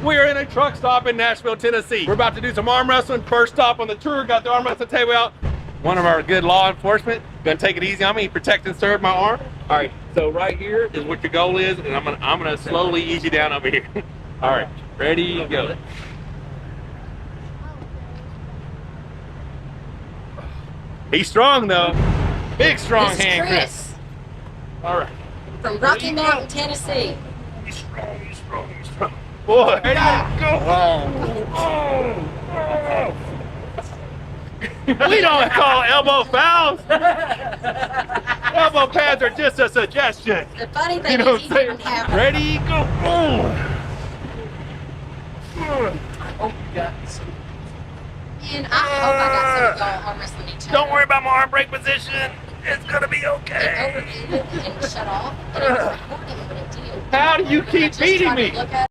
We are in a truck stop in Nashville, Tennessee. We're about to do some arm wrestling. First stop on the tour, got the arm wrestling table out. One of our good law enforcement, gonna take it easy on me, protect and serve my arm. All right, so right here is what your goal is, and I'm gonna slowly ease you down over here. All right, ready, go. He's strong though. Big strong This is hand, Chris. All right. From Rocky Mountain, Tennessee. He's strong, he's strong, he's strong. Boy, ready, go. We don't call elbow fouls. Elbow pads are just a suggestion. The funny thing You know is what he I'm didn't saying? have Ready, go. And I hope I got some of y'all arm wrestling each other. Don't worry about my arm break position. It's gonna be It okay. overheated and shut off. And it was recording when it did. How do you And I keep just beating tried to me? look at